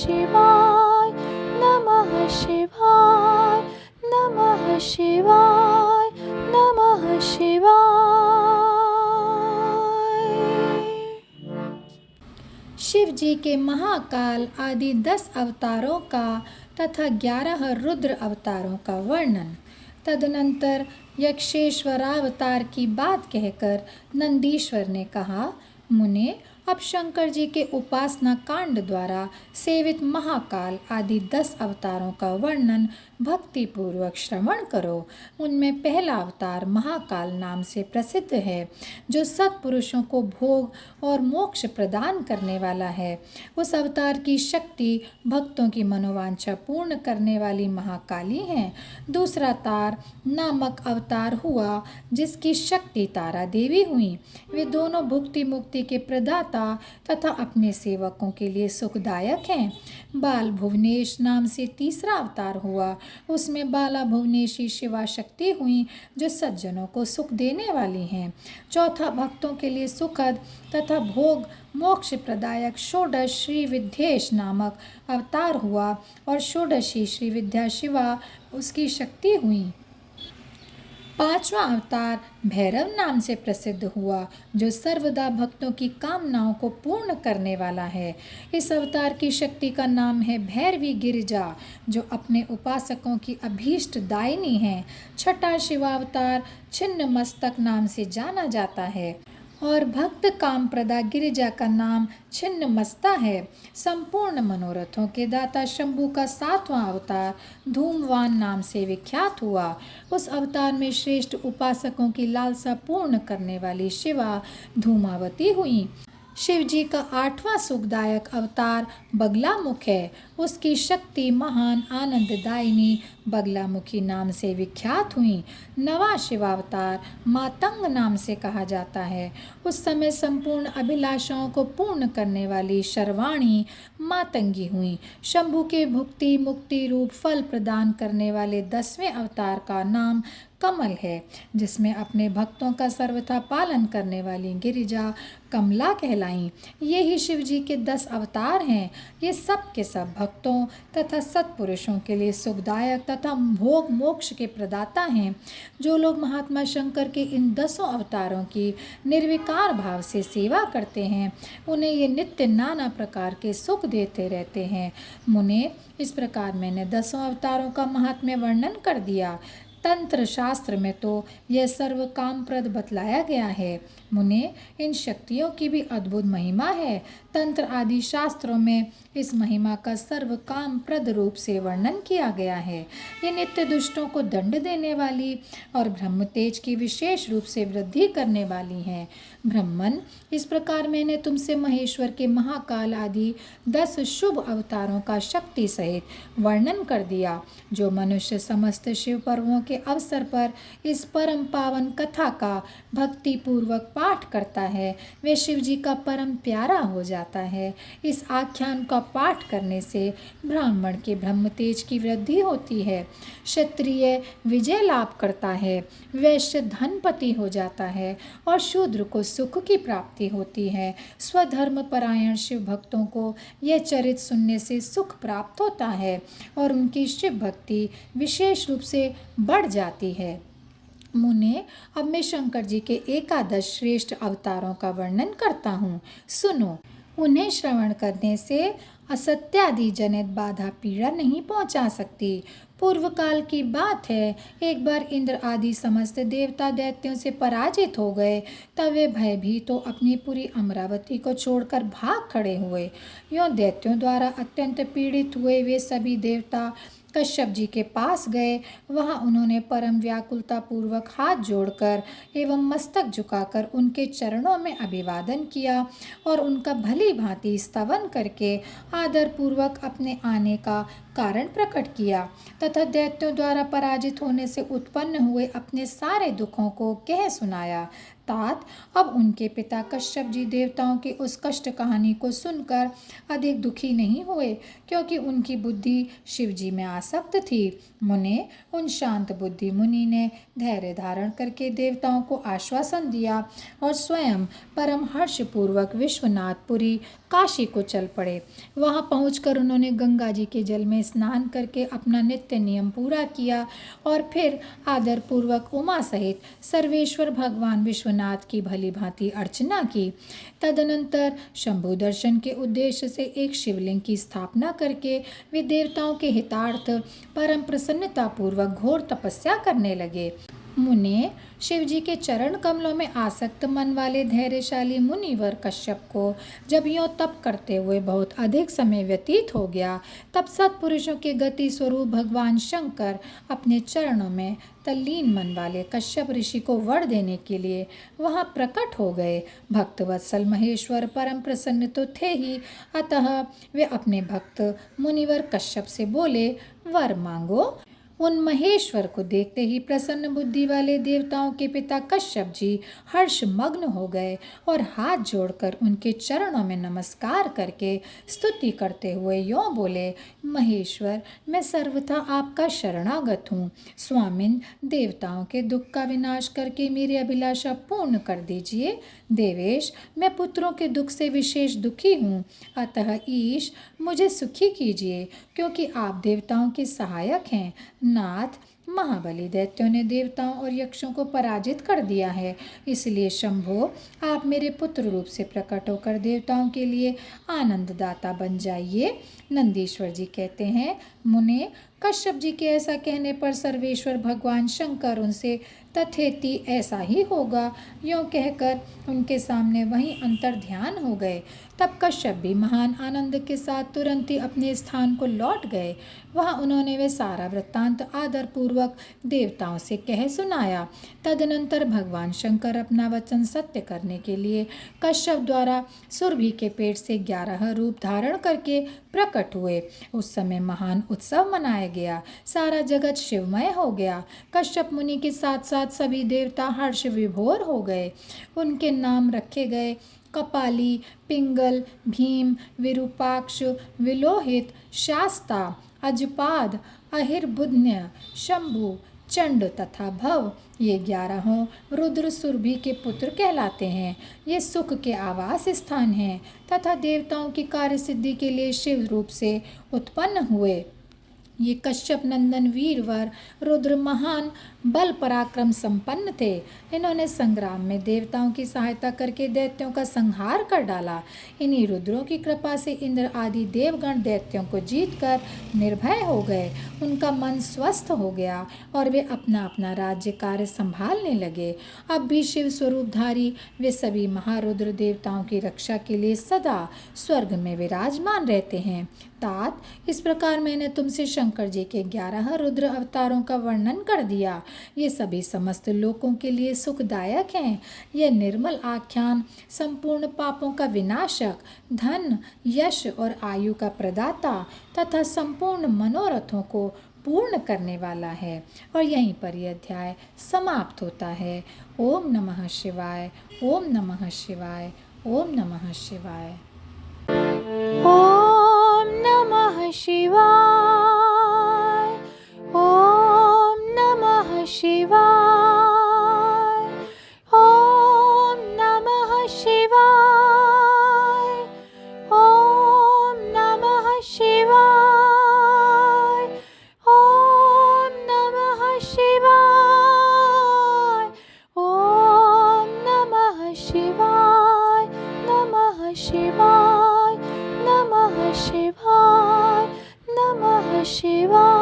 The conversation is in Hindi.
शिवाय नमः शिवाय नमः शिवाय नमः शिवाय। शिव जी के महाकाल आदि 10 अवतारों का तथा 11 रुद्र अवतारों का वर्णन। तदनंतर यक्षेश्वरावतार की बात कहकर नंदीश्वर ने कहा, मुने, अब शंकर जी के उपासना कांड द्वारा सेवित महाकाल आदि 10 अवतारों का वर्णन भक्ति पूर्वक श्रवण करो। उनमें पहला अवतार महाकाल नाम से प्रसिद्ध है, जो सत्पुरुषों को भोग और मोक्ष प्रदान करने वाला है। उस अवतार की शक्ति भक्तों की मनोवांछा पूर्ण करने वाली महाकाली है। दूसरा तार नामक अवतार हुआ, जिसकी शक्ति तारा देवी हुई। वे दोनों भुक्ति मुक्ति के प्रदाता तथा अपने सेवकों के लिए सुखदायक हैं। बाल भुवनेश नाम से तीसरा अवतार हुआ। उसमें बाला भुवनेशी शिवा शक्ति हुई, जो सज्जनों को सुख देने वाली हैं। चौथा भक्तों के लिए सुखद तथा भोग मोक्ष प्रदायक षोडश श्री विद्येश नामक अवतार हुआ और षोडशी श्री विद्या शिवा उसकी शक्ति हुई। पांचवा अवतार भैरव नाम से प्रसिद्ध हुआ, जो सर्वदा भक्तों की कामनाओं को पूर्ण करने वाला है। इस अवतार की शक्ति का नाम है भैरवी गिरिजा, जो अपने उपासकों की अभीष्ट दायिनी है। छठा शिवावतार छिन्न मस्तक नाम से जाना जाता है और भक्त कामप्रदा गिरिजा का नाम छिन्न मस्ता है। संपूर्ण मनोरथों के दाता शंभू का 7वां अवतार धूमवान नाम से विख्यात हुआ। उस अवतार में श्रेष्ठ उपासकों की लालसा पूर्ण करने वाली शिवा धूमावती हुई। शिव जी का 8वां सुखदायक अवतार बगलामुख है। उसकी शक्ति महान आनंददायिनी बगलामुखी नाम से विख्यात हुई। 9वां शिवावतार मातंग नाम से कहा जाता है। उस समय संपूर्ण अभिलाषाओं को पूर्ण करने वाली शर्वाणी मातंगी हुई। शंभु के भुक्ति मुक्ति रूप फल प्रदान करने वाले 10वें अवतार का नाम कमल है, जिसमें अपने भक्तों का सर्वथा पालन करने वाली गिरिजा कमला कहलाई। ये ही शिव जी के 10 अवतार हैं। ये सब के सब भक्तों तथा सत्पुरुषों के लिए सुखदायक तथा भोग मोक्ष के प्रदाता हैं। जो लोग महात्मा शंकर के इन 10 अवतारों की निर्विकार भाव से सेवा करते हैं, उन्हें ये नित्य नाना प्रकार के सुख देते रहते हैं। मुने, इस प्रकार मैंने 10 अवतारों का महात्म्य वर्णन कर दिया। तंत्र शास्त्र में तो यह सर्व कामप्रद बतलाया गया है। मुने, इन शक्तियों की भी अद्भुत महिमा है। तंत्र आदि शास्त्रों में इस महिमा का सर्व कामप्रद रूप से वर्णन किया गया है। ये नित्य दुष्टों को दंड देने वाली और ब्रह्म तेज की विशेष रूप से वृद्धि करने वाली हैं। ब्रह्मन, इस प्रकार मैंने तुमसे महेश्वर के महाकाल आदि 10 शुभ अवतारों का शक्ति सहित वर्णन कर दिया। जो मनुष्य समस्त शिव पर्वों के अवसर पर इस परम पावन कथा का भक्ति पूर्वक पाठ करता है, वे शिव जी का परम प्यारा हो जाता है। इस आख्यान का पाठ करने से ब्राह्मण के ब्रह्म तेज की वृद्धि होती है, क्षत्रिय विजय लाभ करता है, वैश्य धनपति हो जाता है और शूद्र को सुख की प्राप्ति होती है। स्वधर्म परायण शिव भक्तों को यह चरित सुनने से सुख प्राप्त होता है और उनकी शिव भक्ति विशेष रूप से बढ़ जाती है। मुने, अब मैं शंकर जी के 11 श्रेष्ठ अवतारों का वर्णन करता हूँ। सुनो। उन्हें श्रवण करने से असत्यादि जनित बाधा पीड़ा नहीं पहुँचा सकती। पूर्व काल की बात है, एक बार इंद्र आदि समस्त देवता दैत्यों से पराजित हो गए। तब वे भयभीत तो अपनी पूरी अमरावती को छोड़कर भाग खड़े हुए। यों दैत्यों द्वारा अत्यंत पीड़ित हुए वे सभी देवता कश्यप जी के पास गए। वहां उन्होंने परम व्याकुलता पूर्वक हाथ जोड़कर एवं मस्तक झुकाकर उनके चरणों में अभिवादन किया और उनका भली भांति स्तवन करके आदर पूर्वक अपने आने का कारण प्रकट किया तथा दैत्यों द्वारा पराजित होने से उत्पन्न हुए अपने सारे दुखों को कह सुनाया। तात अब उनके पिता कश्यप जी देवताओं की उस कष्ट कहानी को सुनकर अधिक दुखी नहीं हुए, क्योंकि उनकी बुद्धि शिव जी में आसक्त थी। मुने उन शांत बुद्धि मुनि ने धैर्य धारण करके देवताओं को आश्वासन दिया और स्वयं परम हर्षपूर्वक विश्वनाथपुरी काशी को चल पड़े। वहां पहुंचकर उन्होंने गंगा जी के जल में स्नान करके अपना नित्य नियम पूरा किया और फिर आदरपूर्वक उमा सहित सर्वेश्वर भगवान विश्वनाथ की भली भांति अर्चना की। तदनंतर शंभु दर्शन के उद्देश्य से एक शिवलिंग की स्थापना करके वे देवताओं के हितार्थ परम प्रसन्नता पूर्वक घोर तपस्या करने लगे। मुने शिव जी के चरण कमलों में आसक्त मन वाले धैर्यशाली मुनिवर कश्यप को जब यों तप करते हुए बहुत अधिक समय व्यतीत हो गया, तब सत्पुरुषों के गति स्वरूप भगवान शंकर अपने चरणों में तल्लीन मन वाले कश्यप ऋषि को वर देने के लिए वहां प्रकट हो गए। भक्तवत्सल महेश्वर परम प्रसन्न तो थे ही, अतः वे अपने भक्त मुनिवर कश्यप से बोले, वर मांगो। उन महेश्वर को देखते ही प्रसन्न बुद्धि वाले देवताओं के पिता कश्यप जी हर्ष मग्न हो गए और हाथ जोड़कर उनके चरणों में नमस्कार करके स्तुति करते हुए यों बोले, महेश्वर, मैं सर्वथा आपका शरणागत हूँ। स्वामिन, देवताओं के दुख का विनाश करके मेरी अभिलाषा पूर्ण कर दीजिए। देवेश, मैं पुत्रों के दुख से विशेष दुखी हूँ, अतः ईश मुझे सुखी कीजिए, क्योंकि आप देवताओं के सहायक हैं। नाथ, महाबली दैत्यों ने देवताओं और यक्षों को पराजित कर दिया है, इसलिए शंभो, आप मेरे पुत्र रूप से प्रकट होकर देवताओं के लिए आनंददाता बन जाइए। नंदीश्वर जी कहते हैं, मुने, कश्यप जी के ऐसा कहने पर सर्वेश्वर भगवान शंकर उनसे तथेति ऐसा ही होगा यों कहकर उनके सामने वहीं अंतर ध्यान हो गए। तब कश्यप भी महान आनंद के साथ तुरंत ही अपने स्थान को लौट गए। वहाँ उन्होंने वे सारा वृत्तांत आदरपूर्वक देवताओं से कह सुनाया। तदनंतर भगवान शंकर अपना वचन सत्य करने के लिए कश्यप द्वारा सुरभि के पेट से 11 रूप धारण करके प्रकट हुए। उस समय महान उत्सव मनाया गया, सारा जगत शिवमय हो गया। कश्यप मुनि के साथ साथ सभी देवता हर्ष विभोर हो गए। उनके नाम रखे गए कपाली, पिंगल, भीम, विरूपाक्ष, विलोहित, शास्ता, अजपाद, अहिर्बुध्य, शंभु, चंड तथा भव। ये 11 रुद्र सुरभि के पुत्र कहलाते हैं। ये सुख के आवास स्थान हैं तथा देवताओं की कार्य सिद्धि के लिए शिव रूप से उत्पन्न हुए। ये कश्यप नंदन वीरवर रुद्र महान बल पराक्रम संपन्न थे। इन्होंने संग्राम में देवताओं की सहायता करके दैत्यों का संहार कर डाला। इन्हीं रुद्रों की कृपा से इंद्र आदि देवगण दैत्यों को जीतकर निर्भय हो गए। उनका मन स्वस्थ हो गया और वे अपना अपना राज्य कार्य संभालने लगे। अब भी शिव स्वरूपधारी वे सभी महारुद्र देवताओं की रक्षा के लिए सदा स्वर्ग में विराजमान रहते हैं। तात, इस प्रकार मैंने तुमसे शंकर जी के 11 रुद्र अवतारों का वर्णन कर दिया। ये सभी समस्त लोकों के लिए सुखदायक हैं। यह निर्मल आख्यान संपूर्ण पापों का विनाशक, धन, यश और आयु का प्रदाता तथा संपूर्ण मनोरथों को पूर्ण करने वाला है। और यहीं पर यह अध्याय समाप्त होता है। ओम नमः शिवाय, ओम नमः शिवाय, ओम नमः शिवाय। ओम नमः शिवाय, ओम नमः शिवाय, ओम नमः शिवाय, ओम नमः शिवाय, ओम नमः शिवाय, ओम नमः शिवाय, नमः शिवाय, नमः शिवाय, नमः शिवाय।